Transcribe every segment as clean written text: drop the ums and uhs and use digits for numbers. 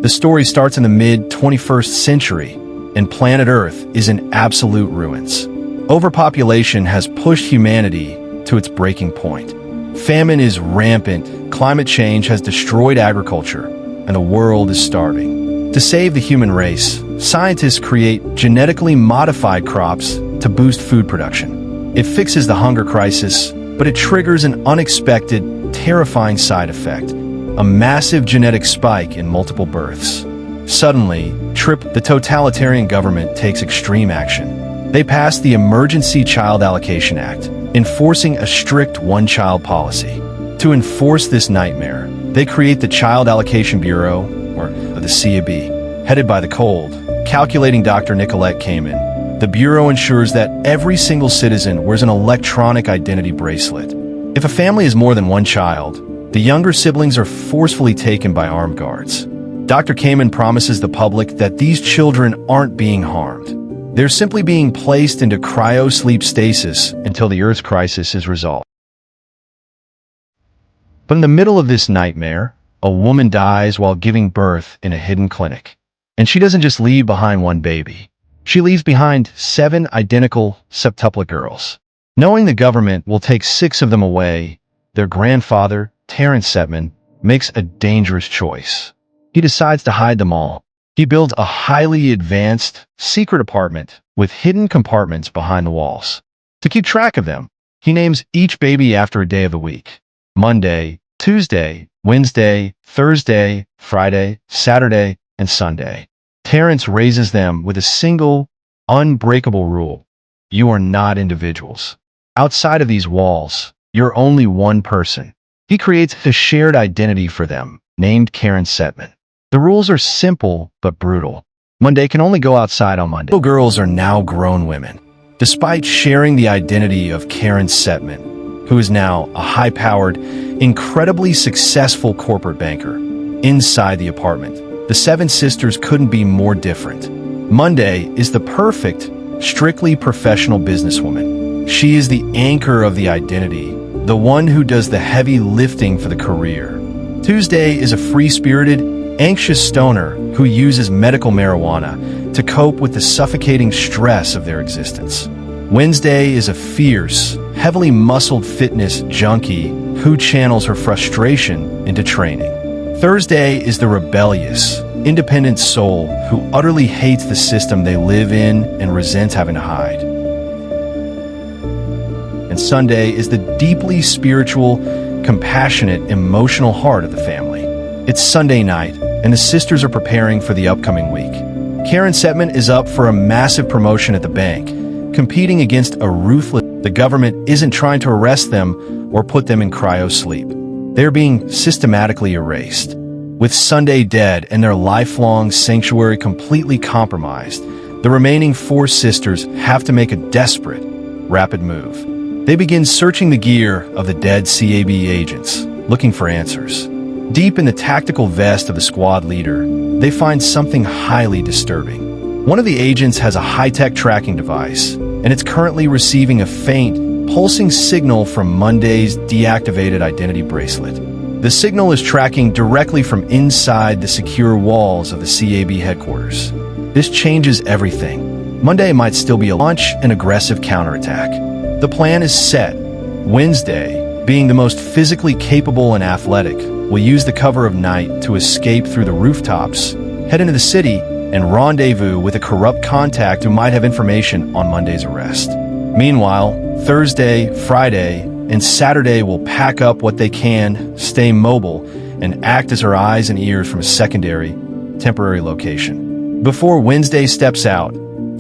The story starts in the mid-21st century, and planet Earth is in absolute ruins. Overpopulation has pushed humanity to its breaking point. Famine is rampant, climate change has destroyed agriculture, and the world is starving. To save the human race, scientists create genetically modified crops to boost food production. It fixes the hunger crisis, but it triggers an unexpected, terrifying side effect: a massive genetic spike in multiple births. Suddenly, the totalitarian government takes extreme action. They pass the Emergency Child Allocation Act, enforcing a strict one-child policy. To enforce this nightmare, they create the Child Allocation Bureau, or the CAB, headed by the cold, calculating Dr. Nicolette Kamen. The Bureau ensures that every single citizen wears an electronic identity bracelet. If a family is more than one child, the younger siblings are forcefully taken by armed guards. Dr. Kamen promises the public that these children aren't being harmed. They're simply being placed into cryo-sleep stasis until the Earth's crisis is resolved. But in the middle of this nightmare, a woman dies while giving birth in a hidden clinic. And she doesn't just leave behind one baby. She leaves behind 7 identical septuplet girls. Knowing the government will take 6 of them away, their grandfather, Terrence Setman, makes a dangerous choice. He decides to hide them all. He builds a highly advanced, secret apartment with hidden compartments behind the walls. To keep track of them, he names each baby after a day of the week: Monday, Tuesday, Wednesday, Thursday, Friday, Saturday, and Sunday. Terrence raises them with a single, unbreakable rule: you are not individuals. Outside of these walls, you're only one person. He creates a shared identity for them, named Karen Setman. The rules are simple but brutal. Monday can only go outside on Monday. Little girls are now grown women. Despite sharing the identity of Karen Setman, who is now a high-powered, incredibly successful corporate banker, inside the apartment, the 7 sisters couldn't be more different. Monday is the perfect, strictly professional businesswoman. She is the anchor of the identity, the one who does the heavy lifting for the career. Tuesday is a free-spirited, anxious stoner who uses medical marijuana to cope with the suffocating stress of their existence. Wednesday is a fierce, heavily muscled fitness junkie who channels her frustration into training. Thursday is the rebellious, independent soul who utterly hates the system they live in and resents having to hide. And Sunday is the deeply spiritual, compassionate, emotional heart of the family. It's Sunday night, and the sisters are preparing for the upcoming week. Karen Setman is up for a massive promotion at the bank, competing against a ruthless. The government isn't trying to arrest them or put them in cryo-sleep. They're being systematically erased. With Sunday dead and their lifelong sanctuary completely compromised, the remaining 4 sisters have to make a desperate, rapid move. They begin searching the gear of the dead CAB agents, looking for answers. Deep in the tactical vest of the squad leader, they find something highly disturbing. One of the agents has a high-tech tracking device, and it's currently receiving a faint, pulsing signal from Monday's deactivated identity bracelet. The signal is tracking directly from inside the secure walls of the CAB headquarters. This changes everything. Monday might still be a launch an aggressive counterattack. The plan is set. Wednesday, being the most physically capable and athletic, will use the cover of night to escape through the rooftops, head into the city, and rendezvous with a corrupt contact who might have information on Monday's arrest. Meanwhile, Thursday, Friday, and Saturday will pack up what they can, stay mobile, and act as her eyes and ears from a secondary, temporary location. Before Wednesday steps out,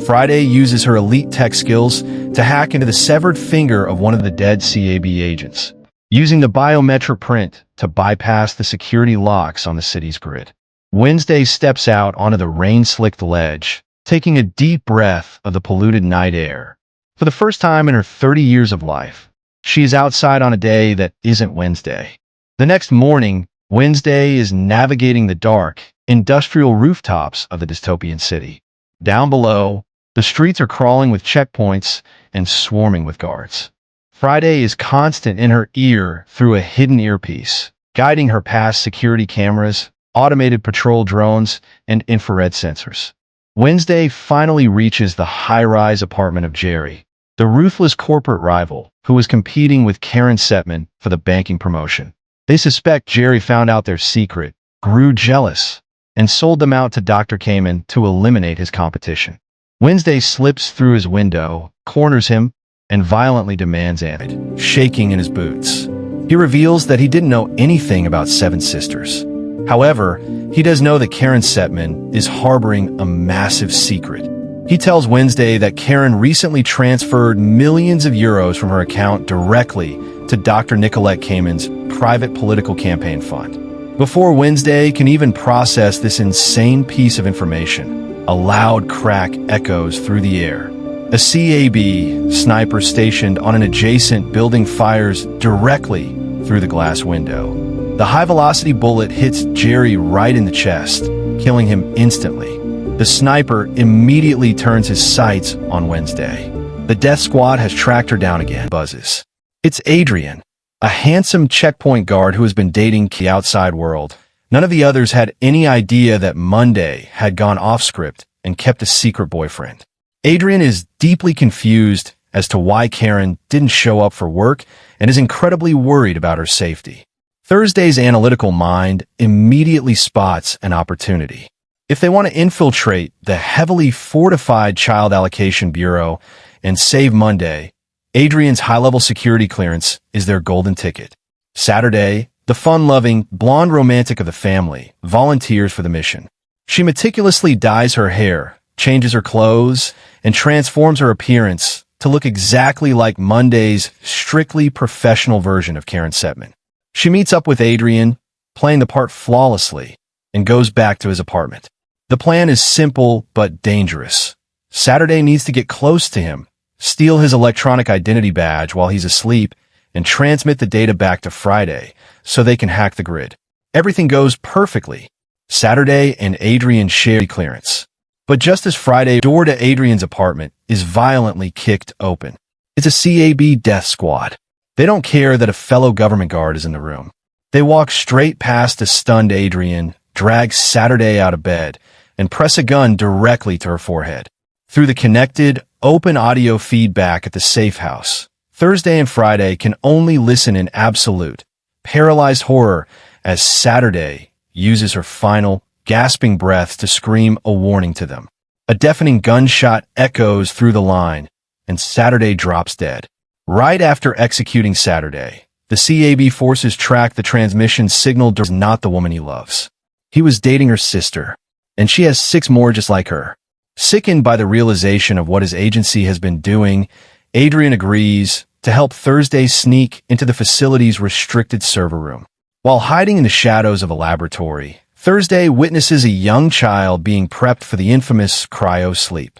Friday uses her elite tech skills to hack into the severed finger of one of the dead CAB agents, using the biometric print to bypass the security locks on the city's grid. Wednesday steps out onto the rain-slicked ledge, taking a deep breath of the polluted night air. For the first time in her 30 years of life, she is outside on a day that isn't Wednesday. The next morning, Wednesday is navigating the dark, industrial rooftops of the dystopian city. Down below, the streets are crawling with checkpoints and swarming with guards. Friday is constant in her ear through a hidden earpiece, guiding her past security cameras, automated patrol drones, and infrared sensors. Wednesday finally reaches the high-rise apartment of Jerry, the ruthless corporate rival who was competing with Karen Setman for the banking promotion. They suspect Jerry found out their secret, grew jealous, and sold them out to Dr. Kamen to eliminate his competition. Wednesday slips through his window, corners him, and violently demands aid, shaking in his boots. He reveals that he didn't know anything about Seven Sisters. However, he does know that Karen Setman is harboring a massive secret. He tells Wednesday that Karen recently transferred millions of euros from her account directly to Dr. Nicolette Kamen's private political campaign fund. Before Wednesday can even process this insane piece of information, a loud crack echoes through the air. A CAB sniper stationed on an adjacent building fires directly through the glass window. The high-velocity bullet hits Jerry right in the chest, killing him instantly. The sniper immediately turns his sights on Wednesday. The death squad has tracked her down again. Buzzes. It's Adrian, a handsome checkpoint guard who has been dating the outside world. None of the others had any idea that Monday had gone off-script and kept a secret boyfriend. Adrian is deeply confused as to why Karen didn't show up for work and is incredibly worried about her safety. Thursday's analytical mind immediately spots an opportunity. If they want to infiltrate the heavily fortified Child Allocation Bureau and save Monday, Adrian's high-level security clearance is their golden ticket. Saturday, the fun-loving, blonde romantic of the family volunteers for the mission. She meticulously dyes her hair, changes her clothes, and transforms her appearance to look exactly like Monday's strictly professional version of Karen Setman. She meets up with Adrian, playing the part flawlessly, and goes back to his apartment. The plan is simple but dangerous. Saturday needs to get close to him, steal his electronic identity badge while he's asleep, and transmit the data back to Friday so they can hack the grid. Everything goes perfectly. Saturday and Adrian share clearance. But just as Friday, door to Adrian's apartment is violently kicked open. It's a CAB death squad. They don't care that a fellow government guard is in the room. They walk straight past a stunned Adrian, drag Saturday out of bed, and press a gun directly to her forehead. Through the connected, open audio feedback at the safe house, Thursday and Friday can only listen in absolute, paralyzed horror as Saturday uses her final, gasping breath to scream a warning to them. A deafening gunshot echoes through the line, and Saturday drops dead. Right after executing Saturday, the CAB forces track the transmission signal is not the woman he loves. He was dating her sister, and she has 6 more just like her. Sickened by the realization of what his agency has been doing, Adrian agrees to help Thursday sneak into the facility's restricted server room. While hiding in the shadows of a laboratory, Thursday witnesses a young child being prepped for the infamous cryo sleep.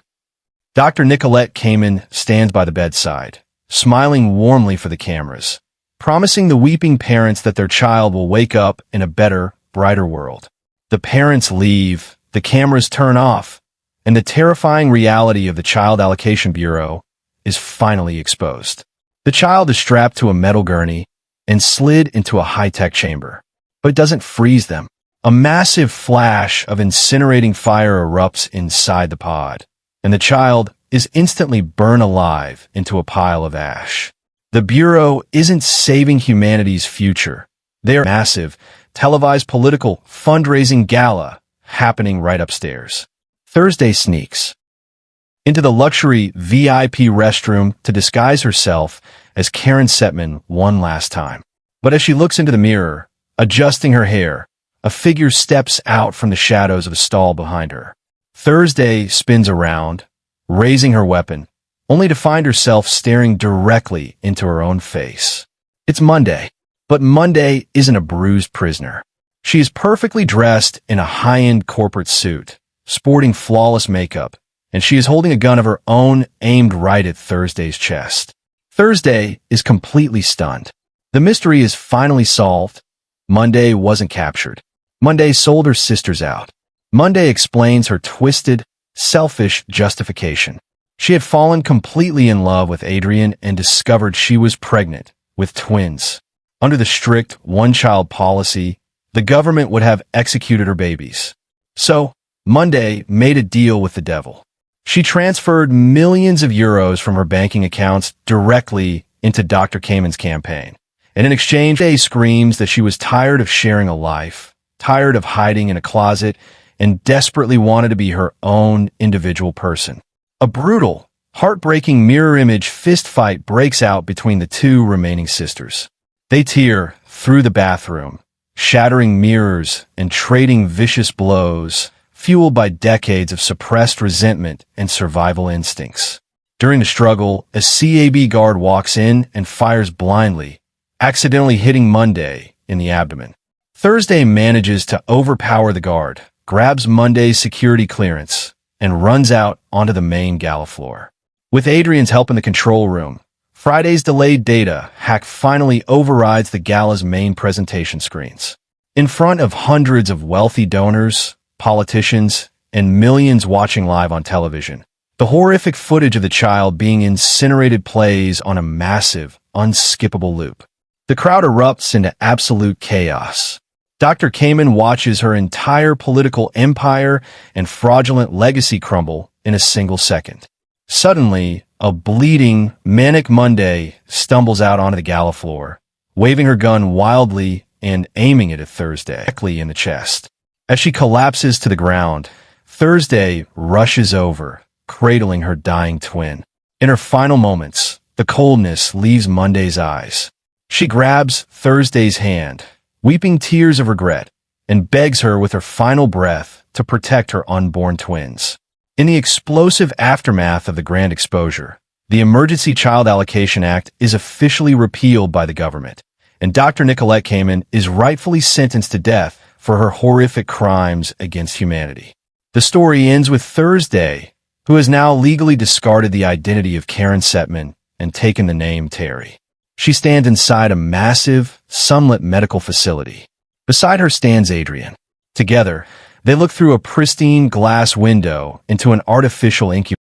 Dr. Nicolette Kamen stands by the bedside, smiling warmly for the cameras, promising the weeping parents that their child will wake up in a better, brighter world. The parents leave, the cameras turn off, and the terrifying reality of the Child Allocation Bureau is finally exposed. The child is strapped to a metal gurney and slid into a high-tech chamber, but it doesn't freeze them. A massive flash of incinerating fire erupts inside the pod, and the child is instantly burned alive into a pile of ash. The Bureau isn't saving humanity's future. They are massive, televised political fundraising gala happening right upstairs. Thursday sneaks into the luxury VIP restroom to disguise herself as Karen Setman one last time. But as she looks into the mirror, adjusting her hair, a figure steps out from the shadows of a stall behind her. Thursday spins around, raising her weapon, only to find herself staring directly into her own face. It's Monday, but Monday isn't a bruised prisoner. She is perfectly dressed in a high-end corporate suit, sporting flawless makeup, and she is holding a gun of her own aimed right at Thursday's chest. Thursday is completely stunned. The mystery is finally solved. Monday wasn't captured. Monday sold her sisters out. Monday explains her twisted, selfish justification. She had fallen completely in love with Adrian and discovered she was pregnant with twins. Under the strict one-child policy, the government would have executed her babies. So, Monday made a deal with the devil. She transferred millions of euros from her banking accounts directly into Dr. Kamen's campaign. And in exchange, Monday screams that she was tired of sharing a life, tired of hiding in a closet, and desperately wanted to be her own individual person. A brutal, heartbreaking mirror image fist fight breaks out between the two remaining sisters. They tear through the bathroom, shattering mirrors and trading vicious blows, fueled by decades of suppressed resentment and survival instincts. During the struggle, a CAB guard walks in and fires blindly, accidentally hitting Monday in the abdomen. Thursday manages to overpower the guard, grabs Monday's security clearance, and runs out onto the main gala floor. With Adrian's help in the control room, Friday's delayed data hack finally overrides the gala's main presentation screens. In front of hundreds of wealthy donors, politicians, and millions watching live on television, the horrific footage of the child being incinerated plays on a massive, unskippable loop. The crowd erupts into absolute chaos. Dr. Kamen watches her entire political empire and fraudulent legacy crumble in a single second. Suddenly, a bleeding, manic Monday stumbles out onto the gala floor, waving her gun wildly and aiming it at Thursday directly in the chest. As she collapses to the ground, Thursday rushes over, cradling her dying twin. In her final moments, the coldness leaves Monday's eyes. She grabs Thursday's hand, weeping tears of regret, and begs her with her final breath to protect her unborn twins. In the explosive aftermath of the grand exposure, the Emergency Child Allocation Act is officially repealed by the government, and Dr. Nicolette Kamen is rightfully sentenced to death for her horrific crimes against humanity. The story ends with Thursday, who has now legally discarded the identity of Karen Setman and taken the name Terry. She stands inside a massive, sunlit medical facility. Beside her stands Adrian. Together, they look through a pristine glass window into an artificial incubator.